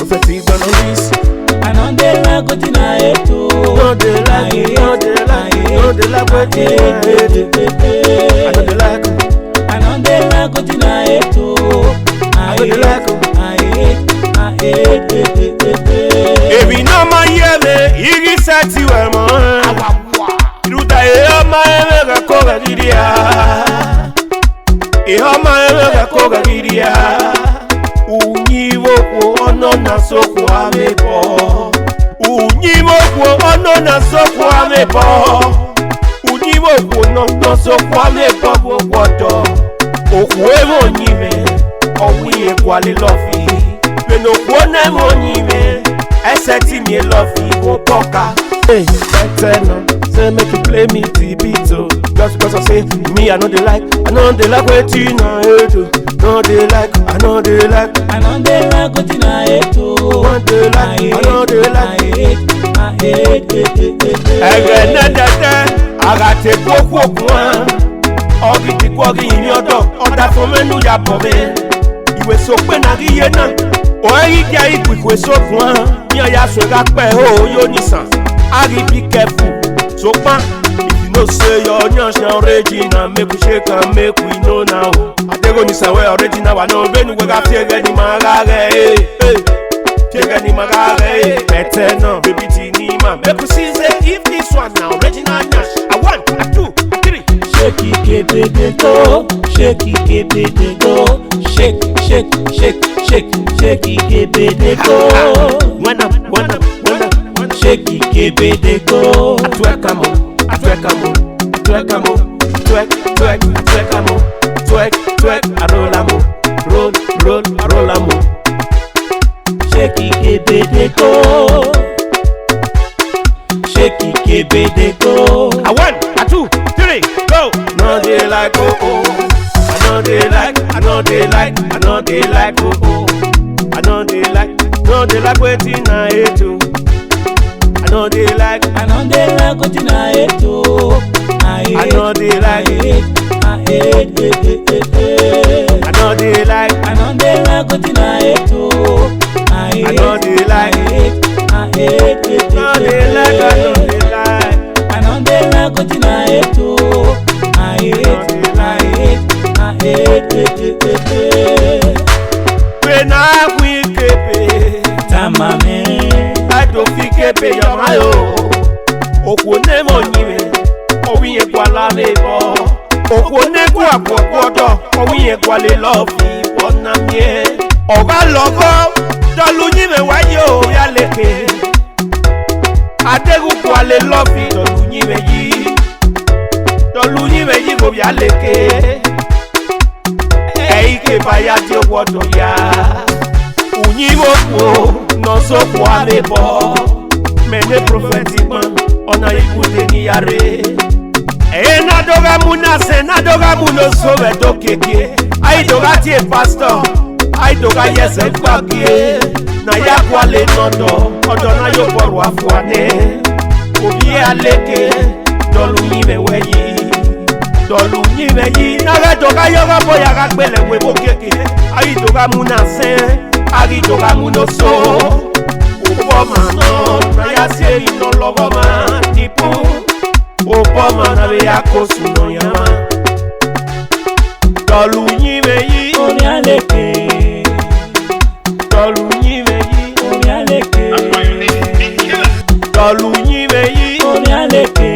Prophet Igban on this. I know they like what I hate to. No they like it, no they like it, no they like what I hate. I know they like it. I know they like what I hate to. I know they like it. I hate. If you know my yeme, you set you a man. You die my ever cover idia. My ever cover idia. Univo ono na soko amepo. Univo ono na soko amepo. Univo ono soko amepo boto. Okuevo nyime, owiye kwale lofi. Beno kwone monime, eseti mi lofi bopoka. Hey, better no, say make you play me the beat so. Just because I say me, I know they like what you know do. No they like, I know they like. I know they like what I hate to. No they like, I know they like. I hate. I got to walk one. All the quaggy in your dog, or that for men who are poor. You were so when I get now. Or you get it with so one. Yeah, so got by oh, you Nissan. I be careful. So, if you know, say your national Regina, make we shake and make we know now. I take on this away original. I know when we got to get the magare. Take any magare. Better no, baby Tinima. Make we see if this one now, original Nash. I 1, I 2, I 3. Shake IKEBE they go. Shake IKEBE they go. Shake IKEBE they go. One up. Shake IKEBE they go. Twerk amo. Twerk, roll amo. Shake IKEBE they go. Shake IKEBE they go. A 1, a 2, 3, go. No they like oh. I know they like oh. I know they like. No they like waiting I hate to. I know they like what I hate to. I know they like I hate. I know they like what I hate to. I know they like I hate. No they like I know they like I know they like what I hate to. I hate. When I will keep Tamame. I don't think IKEBE yamayo. Okune monime. Owiye kwala lebo. Okune kwa kwodo. Owiye kwale lofi bonamie. Oga logo. Dolu nyime wayo ya leke. Adegu kwale lofi dolu nyime yi go ya leke. IKEBE ya ti owodo ya. Unyiwo no so kwa lebo. Mene Prophet Igban ona ibude ni yare. Na doga muna se na doga muno so be do keke. Ai doga ti pastor. Ai doga yes e gbage. Na ya kwale nodo. Odo na yo boru afuane. Obi aleke dolu nyime weyi. Na ga doga yoga boya ga gbele we bo keke. Ai doga muna se. Ai doga muno so. Obama no, na ya se ino logo ma tipo. Obama na be ya kosu no yama. Dolu nyime yi Oni aleke. Dolu nyime yi Oni aleke. Dolu nyime yi Oni aleke.